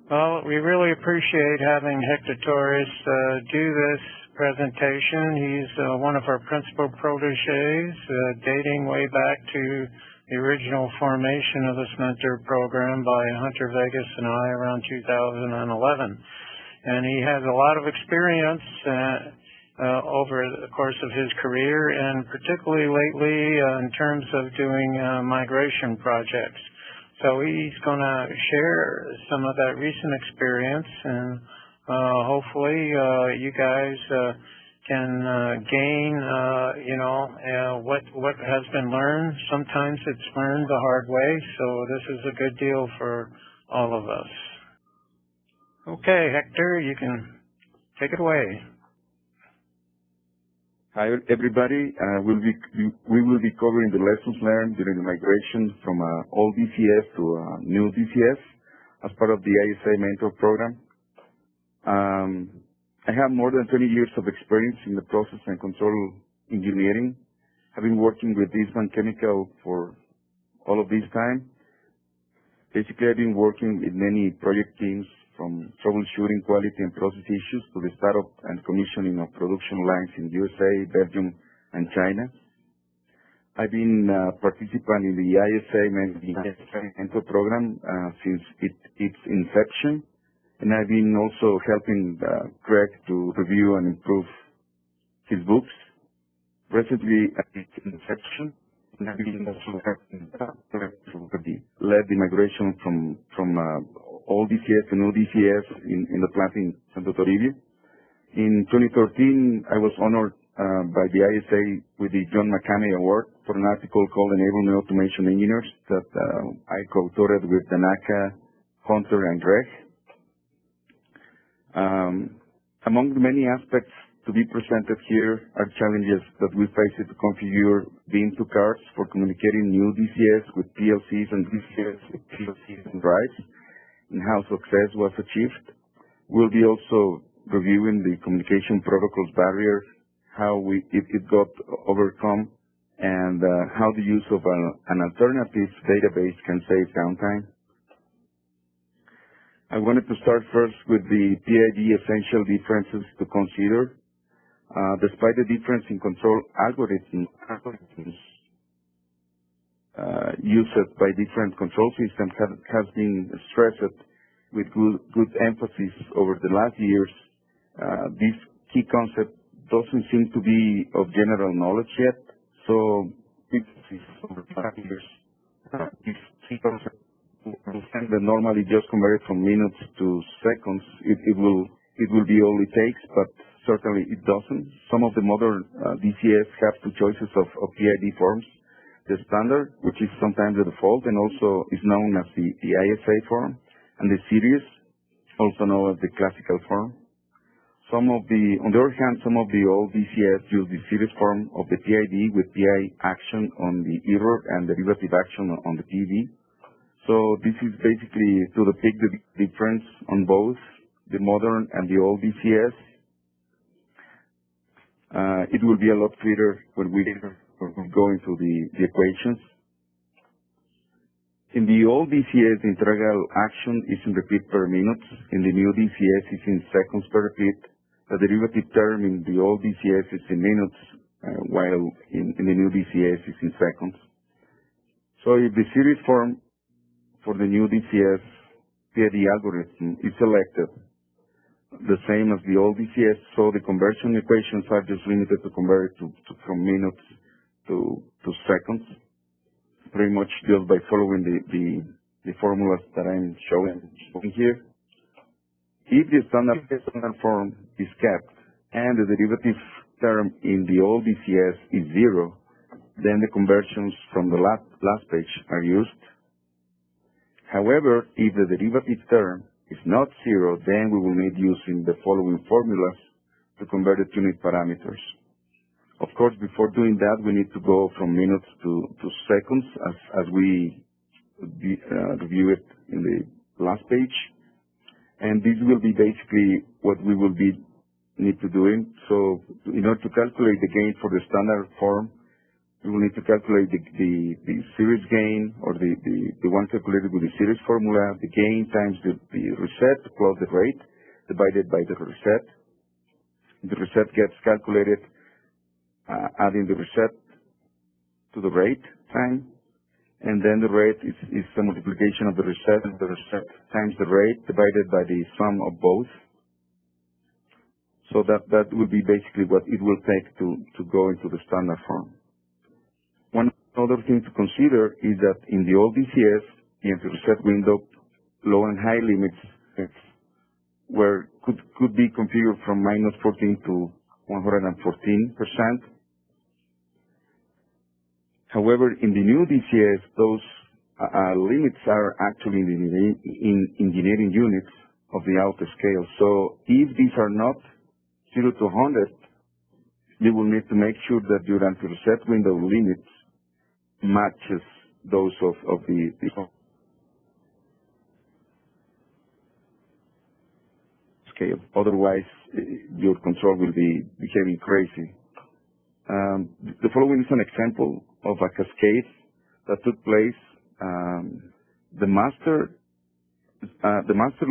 Well, we really appreciate having Hector Torres do this presentation. He's one of our principal proteges, dating way back to the original formation of this mentor program by Hunter Vegas and I around 2011. And he has a lot of experience over the course of his career, and particularly lately in terms of doing migration projects. So he's going to share some of that recent experience, and hopefully you guys can gain, what has been learned. Sometimes it's learned the hard way, so this is a good deal for all of us. Okay, Hector, you can take it away. Hi, everybody. We will be covering the lessons learned during the migration from old DCS to new DCS as part of the ISA mentor program. I have more than 20 years of experience in the process and control engineering. I've been working with Eastman Chemical for all of this time. Basically, I've been working with many project teams, from troubleshooting quality and process issues to the startup and commissioning of production lines in USA, Belgium, and China. I've been a participant in the ISA mentor program since its inception, and I've been also helping Greg to review and improve his books. Recently, at its inception, and I've been also helping to led the migration from old DCS to new DCS in the plant in Santo Toribio. In 2013, I was honored by the ISA with the John McCanney Award for an article called Enabling Automation Engineers that I co-authored with Tanaka, Hunter, and Greg. Among the many aspects to be presented here are challenges that we face to configure Beam2 cards for communicating new DCS with PLCs and DCS with PLCs and drives, and how success was achieved. We'll be also reviewing the communication protocols barrier, how it got overcome, and how the use of an alternative database can save downtime. I wanted to start first with the PID essential differences to consider. Despite the difference in control algorithms used by different control systems has been stressed with good emphasis over the last years. This key concept doesn't seem to be of general knowledge yet, so over the last years, this key concept that normally just converted from minutes to seconds, it will be all it takes, but certainly it doesn't. Some of the modern DCS have two choices of PID forms: the standard, which is sometimes the default and also is known as the ISA form, and the series, also known as the classical form. On the other hand, some of the old DCS use the series form of the PID with PI action on the error and derivative action on the PV. So this is basically to depict the difference on both the modern and the old DCS. It will be a lot clearer when we go into the equations. In the old DCS, the integral action is in repeat per minute. In the new DCS, it's in seconds per repeat. The derivative term in the old DCS is in minutes, while in the new DCS is in seconds. So if the series form for the new DCS PID algorithm is selected, the same as the old DCS, so the conversion equations are just limited to convert it from minutes to seconds, pretty much just by following the formulas that I'm showing here. If the standard form is kept and the derivative term in the old DCS is 0, then the conversions from the last page are used. However, if the derivative term is not 0, then we will need using the following formulas to convert the unit parameters. Of course, before doing that, we need to go from minutes to seconds as we review it in the last page. And this will be basically what we will need to do. So in order to calculate the gain for the standard form, we will need to calculate the series gain, or the one calculated with the series formula, the gain times the reset plus the rate divided by the reset. The reset gets calculated adding the reset to the rate time, and then the rate is the multiplication of the reset times the rate divided by the sum of both. So that will be basically what it will take to go into the standard form. One other thing to consider is that in the old DCS, the anti-reset window low and high limits could be configured from -14 to 114%. However, in the new DCS, those limits are actually in engineering units of the auto scale. So if these are not 0 to 100, you will need to make sure that your anti-reset window limits matches those of the scale. Otherwise, your control will be behaving crazy. The following is an example of a cascade that took place. The master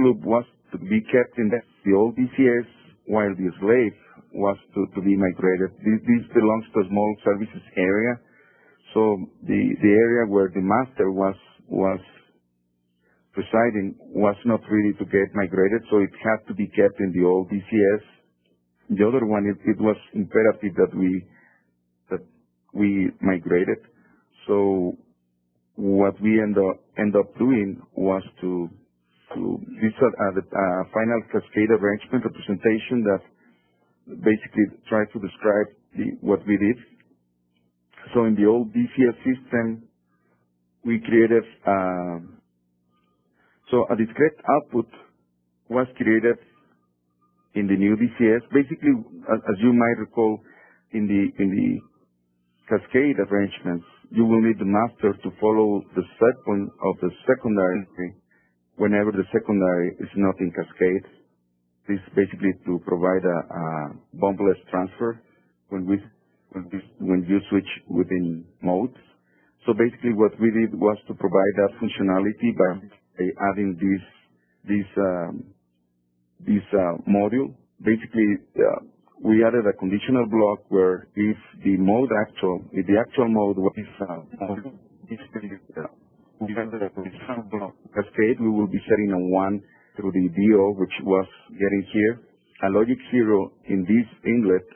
loop was to be kept in the old DCS, while the slave was to be migrated. This belongs to a small services area. So the area where the master was residing was not ready to get migrated, so it had to be kept in the old DCS. The other one, it was imperative that we migrated. So what we end up doing was this final cascade arrangement representation that basically tries to describe what we did. So in the old DCS system, we created so a discrete output was created in the new DCS. Basically, as you might recall, in the cascade arrangements, you will need the master to follow the set point of the secondary whenever the secondary is not in cascade. This is basically to provide a bumpless transfer when you switch within modes. So basically what we did was to provide that functionality by adding this module. Basically, we added a conditional block where if the actual mode was we added a conditional block cascade, we will be setting a 1 through the DO, which was getting here. A logic 0 in this inlet,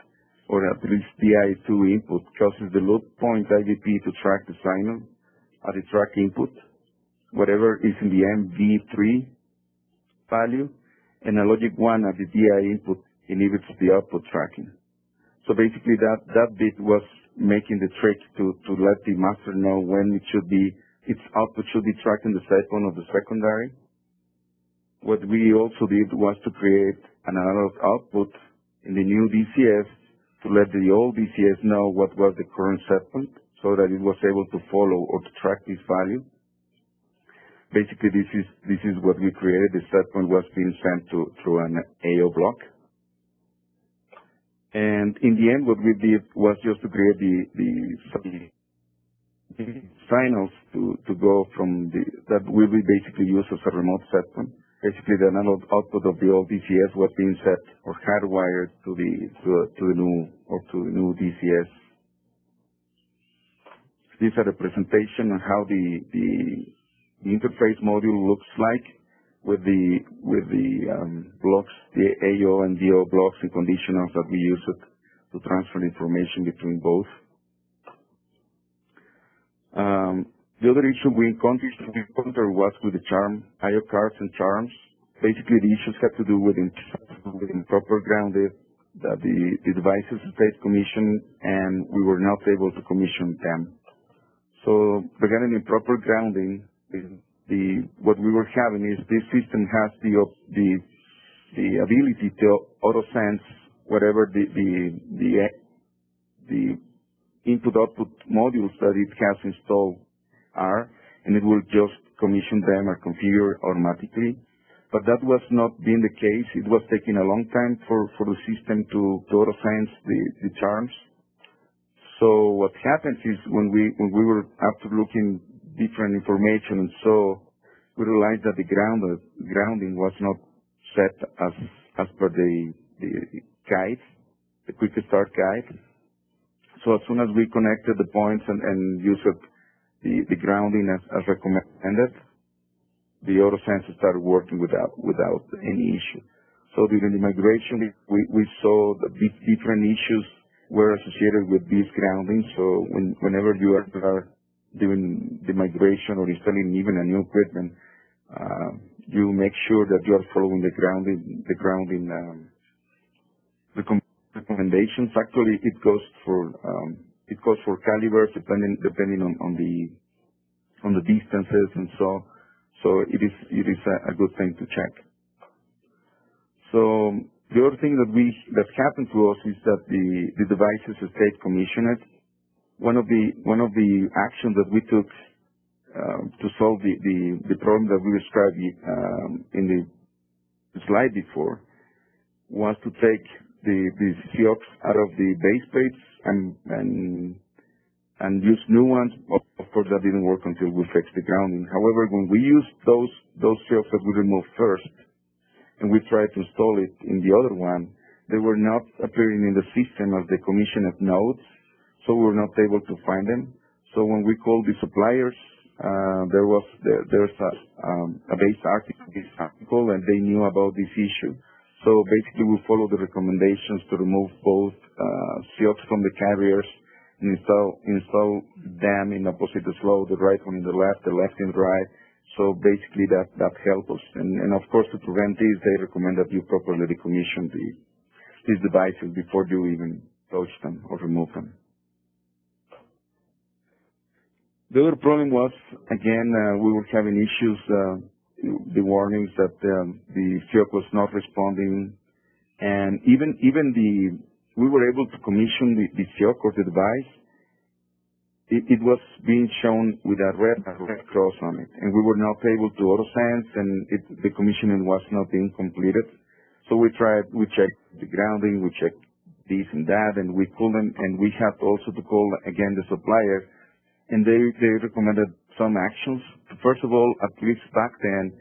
or at least DI2 input, causes the loop point IVP to track the signal at the track input, whatever is in the MV3 value, and a logic 1 at the DI input inhibits the output tracking. So basically that bit was making the trick to let the master know when its output should be tracking the set point of the secondary. What we also did was to create an analog output in the new DCS to let the old DCS know what was the current set point, so that it was able to follow or to track this value. Basically, this is what we created. The set point was being sent through an AO block. And in the end, what we did was just to create the signals to go from that will be basically used as a remote set point. Basically, the analog output of the old DCS was being set or hardwired to the new DCS. These are the presentation on how the interface module looks like with the blocks, the AO and DO blocks and conditionals that we use it to transfer information between both. The other issue we encountered was with the charm, IO cards and charms. Basically, the issues had to do with improper grounded, that the devices stayed commissioned, and we were not able to commission them. So regarding improper grounding, what we were having is this system has the ability to auto-sense whatever the input-output modules that it has installed are, and it will just commission them or configure automatically. But that was not being the case. It was taking a long time for the system to auto-sense the charms. So what happens is when we were after looking different information, and so we realized that the grounding was not set as per the guide, the quick start guide. So as soon as we connected the points and used the grounding as recommended, the auto sensor started working without any issue. So during the migration, we saw that these different issues were associated with this grounding. So whenever you are doing the migration or installing even a new equipment, you make sure that you are following the grounding recommendations. Actually, it goes for calibers depending on the distances, and so it is a good thing to check. So the other thing that happened to us is that the devices stayed commissioned. One of the actions that we took to solve the problem that we described in the slide before was to take the CIOX out of the base plates and use new ones. Of course, that didn't work until we fixed the grounding. However, when we used those CIOX that we removed first, and we tried to install it in the other one, they were not appearing in the system as the commissioned nodes, so we were not able to find them. So when we called the suppliers, there's a base article, and they knew about this issue. So basically, we followed the recommendations to remove both CIOX from the carriers and install them in opposite flow, the right one in the left in the right. So basically, that helped us. And of course, to prevent this, they recommend that you properly decommission these devices before you even touch them or remove them. The other problem was, again, we were having issues, the warnings that the CIOX was not responding, and even we were able to commission the CIOX or the device. It was being shown with a red cross on it, and we were not able to auto-sense, and the commissioning was not being completed. So we checked the grounding, we checked this and that, and we couldn't, and we had also to call again the supplier, and they recommended some actions. First of all, at least back then,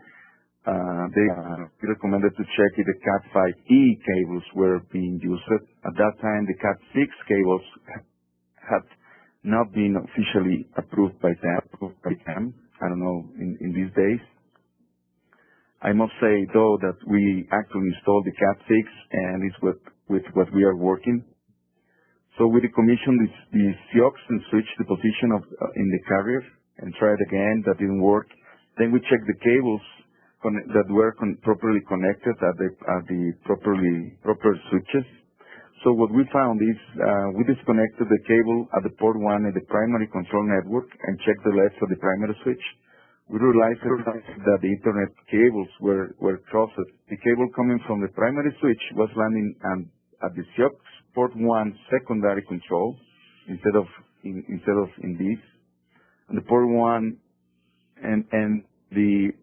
they recommended to check if the Cat5e cables were being used. At that time, the Cat6 cables had not been officially approved by them. I don't know in these days. I must say though that we actually installed the Cat6, and it's with what we are working. So we decommissioned the CIOX and switched the position in the carrier and tried again. That didn't work. Then we checked the cables that were properly connected at the proper switches. So what we found is we disconnected the cable at the port 1 in the primary control network and checked the LEDs of the primary switch. We realized that the Ethernet cables were crossed. The cable coming from the primary switch was landing at the CIOX port 1 secondary control instead of in this. And the port 1 and the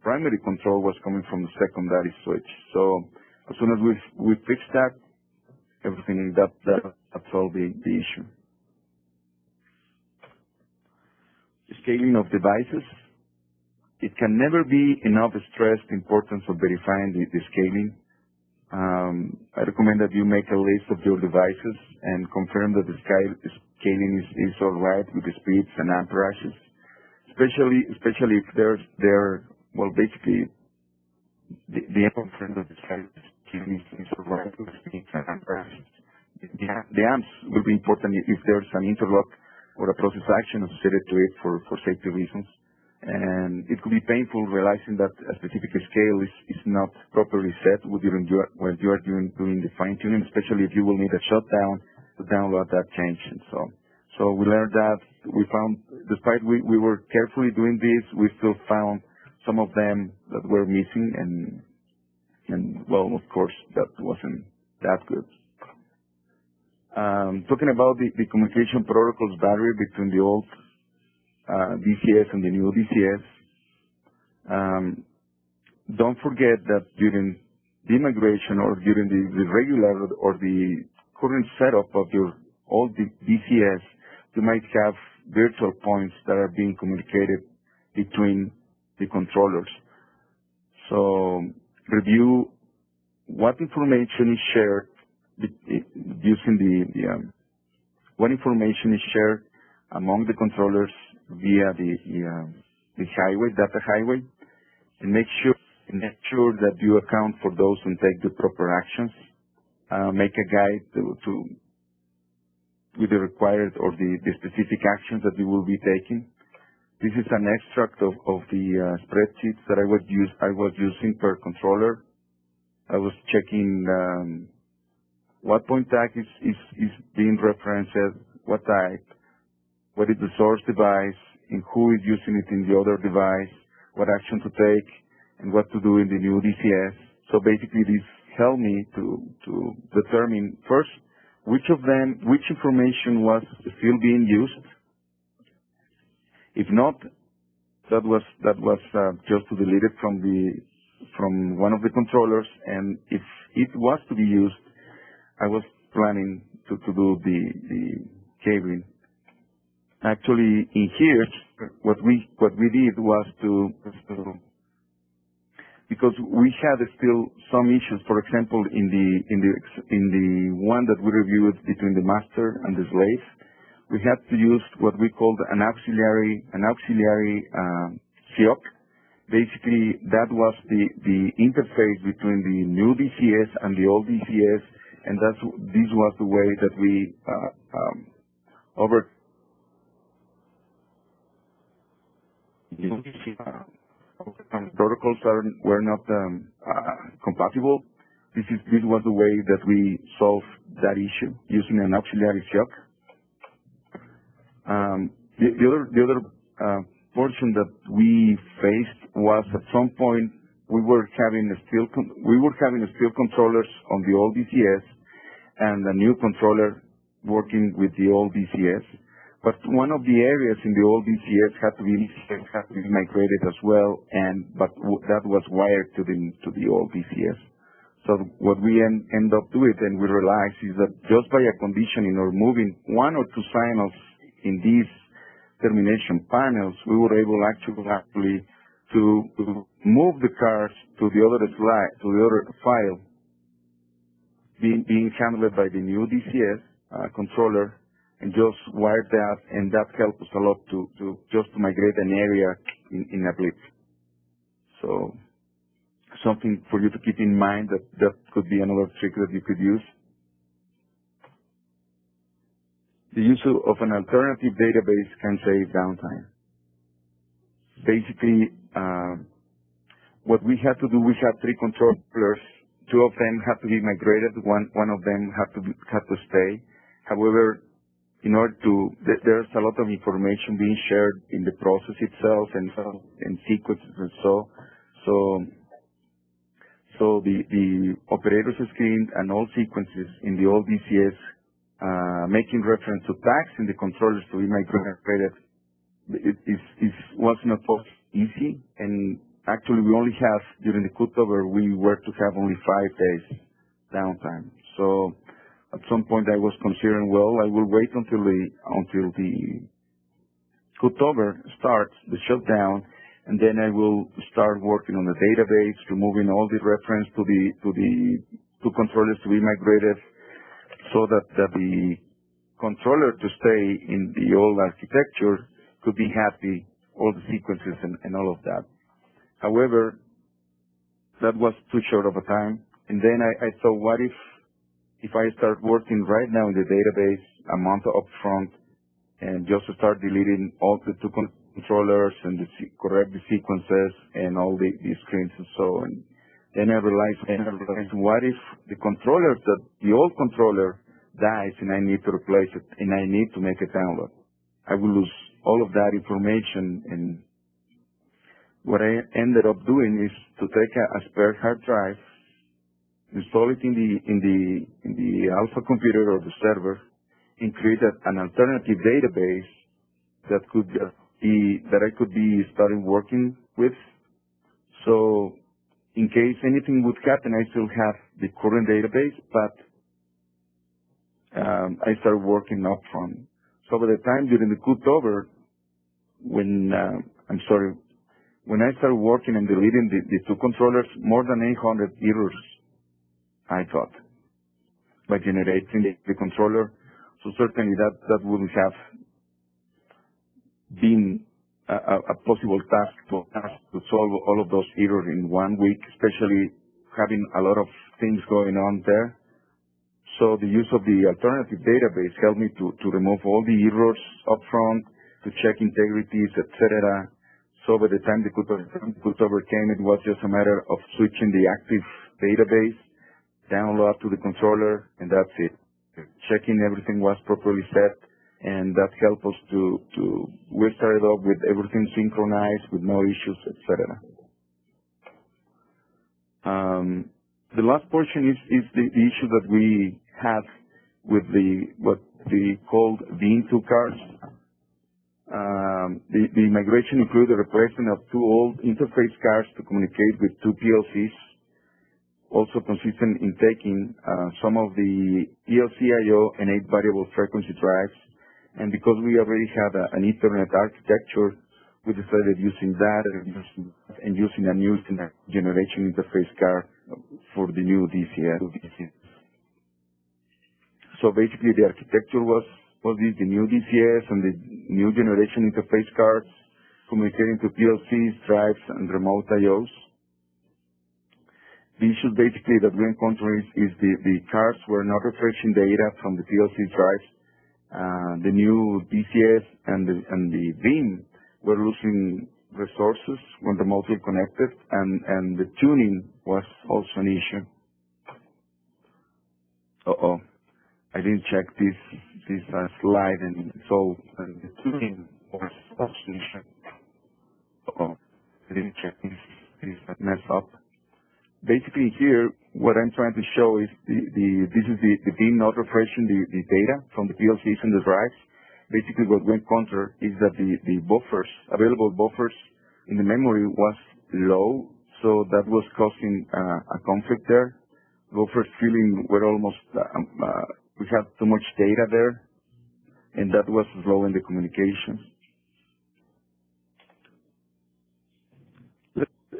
primary control was coming from the secondary switch. So as soon as we fixed that, everything that solved the issue. The scaling of devices. It can never be enough stressed the importance of verifying the scaling. I recommend that you make a list of your devices and confirm that the scaling is all right with the speeds and amperages, especially if they're well, basically the confirm that the scaling is all right with the speeds and amperages. The amps will be important if there's an interlock or a process action associated to it for safety reasons. And it could be painful realizing that a specific scale is not properly set when you are doing the fine-tuning, especially if you will need a shutdown to download that change. And so we learned that. We found, despite we were carefully doing this, we still found some of them that were missing, and well, of course, that wasn't that good. Talking about the communication protocols barrier between the old DCS and the new DCS. Don't forget that during the migration or during the regular or the current setup of your all the DCS, you might have virtual points that are being communicated between the controllers. So review what information is shared using what information is shared among the controllers via the highway, data highway, and make sure that you account for those and take the proper actions. Make a guide with the required or the specific actions that you will be taking. This is an extract of the spreadsheets that I was using per controller. I was checking what point tag is being referenced, what type, what is the source device, and who is using it in the other device, what action to take, and what to do in the new DCS. So basically this helped me to determine first which information was still being used. If not, that was just to delete it from one of the controllers, and if it was to be used, I was planning to do the cabling. Actually, in here, what we did was because we had still some issues. For example, in the one that we reviewed between the master and the slave, we had to use what we called an auxiliary CIOC. Basically, that was the interface between the new DCS and the old DCS, and this was the way that we protocols were not compatible. This was the way that we solved that issue using an auxiliary CIOC. The other portion that we faced was at some point we were having steel controllers on the old DCS and a new controller working with the old DCS. But one of the areas in the old DCS had to be migrated as well, but that was wired to the old DCS. So what we end up doing, and we realized, is that just by a conditioning or moving one or two signals in these termination panels, we were able actually to move the cards to the other file being handled by the new DCS controller, and just wire that, and that helped us a lot to migrate an area in a blip. So something for you to keep in mind, that could be another trick that you could use. The use of an alternative database can save downtime. Basically, what we had to do, we had three controllers. Two of them had to be migrated. One of them had to stay. However, in order there's a lot of information being shared in the process itself and sequences and so the operator's screen and all sequences in the old DCS making reference to tags in the controllers to be migrated, it was not easy, and actually we only have, during the cutover, we were to have only 5 days downtime. So at some point I was considering, well, I will wait until the cutover starts, the shutdown, and then I will start working on the database, removing all the reference to the two controllers to be migrated, so that the controller to stay in the old architecture could be happy, all the sequences and all of that. However, that was too short of a time, and then I thought, what if I start working right now in the database a month up front and just start deleting all the two controllers and correct the sequences and all the screens and so on. Then I realized, what if the old controller dies and I need to replace it and I need to make a download? I will lose all of that information, and what I ended up doing is to take a spare hard drive, install it in the alpha computer or the server, and create an alternative database that I could be starting working with. So in case anything would happen, I still have the current database, but I started working up front. So by the time during the cutover, when I started working and deleting the two controllers, more than 800 errors I got by generating the controller. So certainly that wouldn't have been a possible task to solve all of those errors in 1 week, especially having a lot of things going on there. So the use of the alternative database helped me to remove all the errors up front, to check integrities, etc. So by the time the cutover came, it was just a matter of switching the active database, download to the controller, and that's it. Checking everything was properly set, and that helped us we started off with everything synchronized with no issues, etc. The last portion is the issue that we had with what we called V2 cards. The migration included the replacement of 2 old interface cards to communicate with 2 PLCs, also consistent in taking some of the ELC-IO and 8 variable frequency drives. And because we already had an Ethernet architecture, we decided using that and using a new generation interface card for the new DCS. So basically the architecture was the new DCS and the new generation interface cards communicating to PLCs, drives, and remote IOs. The issue basically that we encountered is the cards were not refreshing data from the PLC drives. The new DCS and the VIM were losing resources when remotely connected, and the tuning was also an issue. I didn't check this slide, and so the tuning was also an issue. I didn't check this mess up. Basically here, what I'm trying to show is this is the VIM not refreshing the data from the PLCs and the drives. Basically what we encounter is that the buffers, available buffers in the memory was low, so that was causing a conflict there. Buffers filling were almost, we had too much data there, and that was slowing the communications.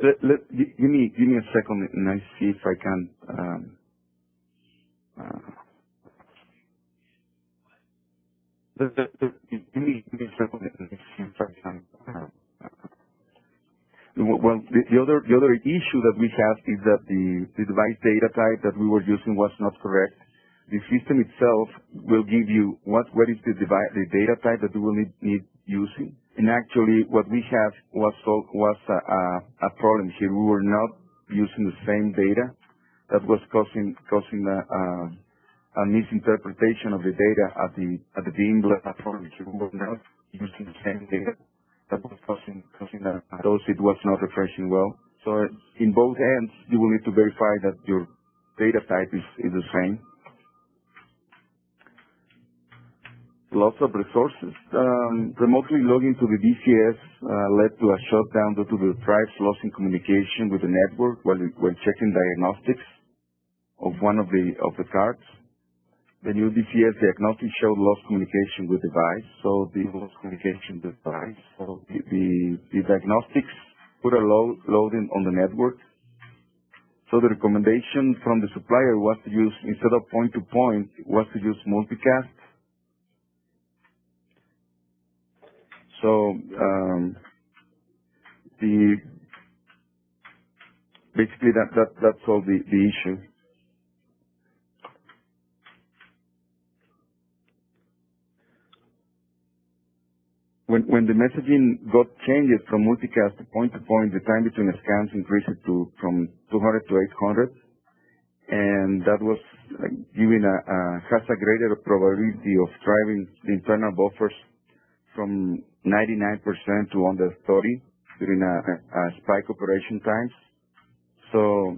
Give me a second and I see if I can. Give me a second and see if I can. Well, the other issue that we have is that the device data type that we were using was not correct. The system itself will give you what is the data type that you will need using. And actually, what we have was a problem here. We were not using the same data. That was causing a misinterpretation of the data at the VIM platform. We were not using the same data. That was causing those it was not refreshing well. So in both ends, you will need to verify that your data type is the same. Lots of resources. Remotely logging to the DCS led to a shutdown due to the drives losing communication with the network while checking diagnostics of one of the cards. The new DCS diagnostic showed lost communication with device, so the lost communication with device. So the diagnostics put a loading on the network. So the recommendation from the supplier was to use, instead of point-to-point, was to use multicast. So basically that solved the issue. When the messaging got changed from multicast to point-to-point, the time between scans increased from 200 to 800, and that was has a greater probability of driving the internal buffers from 99% to under 30 during a spike operation times. So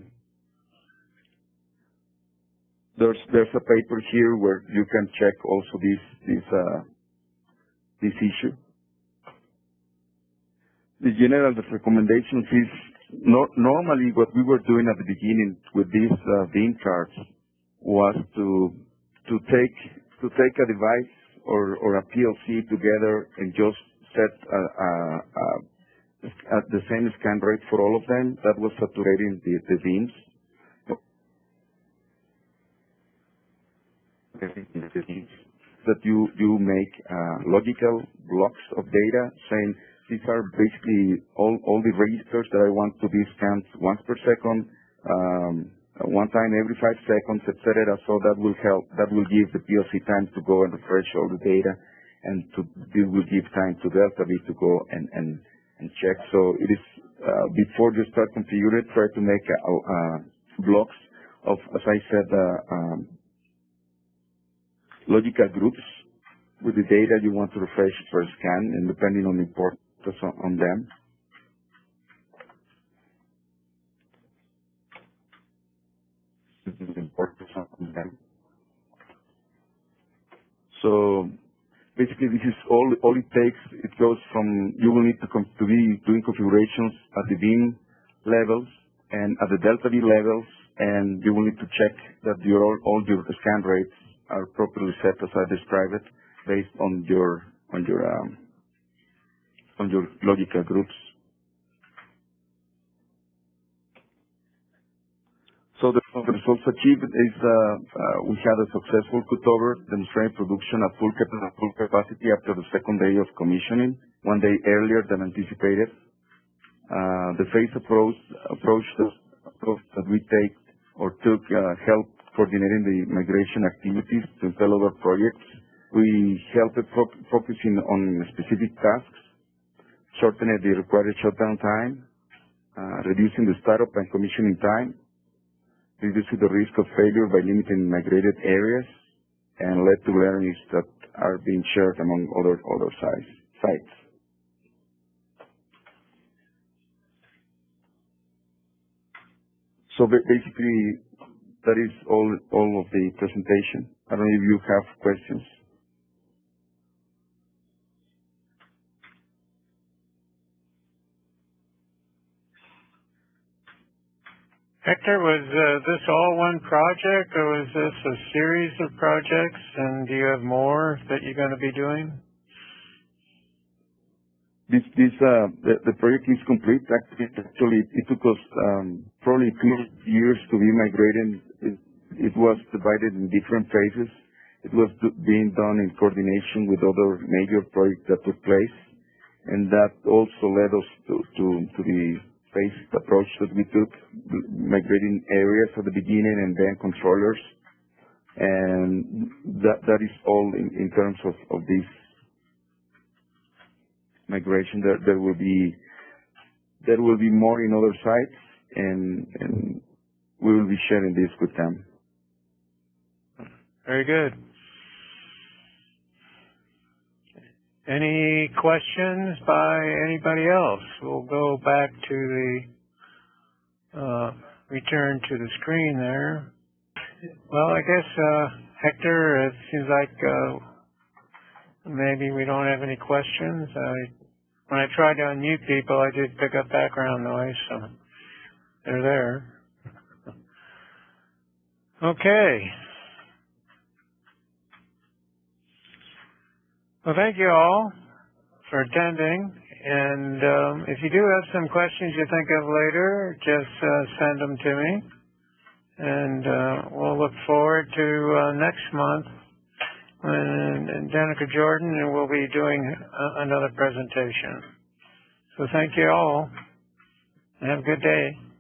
there's a paper here where you can check also this issue. The general recommendations is normally what we were doing at the beginning with these VIM cards was to take to take a device or a PLC together and just set the same scan rate for all of them. That was saturating the beams. That you make logical blocks of data saying these are basically all the registers that I want to be scanned once per second, one time every 5 seconds, etc. So that will give the PLC time to go and refresh all the data, and it will give time to Delta V to go and check. So it is before you start configuring, try to make blocks of, as I said, logical groups with the data you want to refresh per scan, and depending on the importance on them. So basically, this is all it takes. It goes from you will need to be doing configurations at the beam levels and at the delta V levels, and you will need to check that all your scan rates are properly set as I described it, based on your logical groups. So the results achieved is we had a successful cutover demonstrating production at full capacity after the second day of commissioning, 1 day earlier than anticipated. The phase approach that we took helped coordinating the migration activities to fellow projects. We helped focusing on specific tasks, shortening the required shutdown time, reducing the startup and commissioning time, reducing the risk of failure by limiting migrated areas, and led to learnings that are being shared among other sites. So basically, that is all of the presentation. I don't know if you have questions. Hector, was this all one project, or was this a series of projects, and do you have more that you're going to be doing? The project is complete. Actually, it took us probably 2 years to be migrating. It was divided in different phases. It was being done in coordination with other major projects that took place, and that also led us to the phased approach that we took, migrating areas at the beginning and then controllers, and that is all in terms of this migration. There will be more in other sites, and we will be sharing this with them. Very good. Any questions by anybody else? We'll go back to the return to the screen there. Well, I guess Hector, it seems like maybe we don't have any questions. When I tried to unmute people, I did pick up background noise, so they're there. Okay. Well, thank you all for attending. And if you do have some questions you think of later, just send them to me. And we'll look forward to next month when Danica Jordan will be doing another presentation. So thank you all. Have a good day.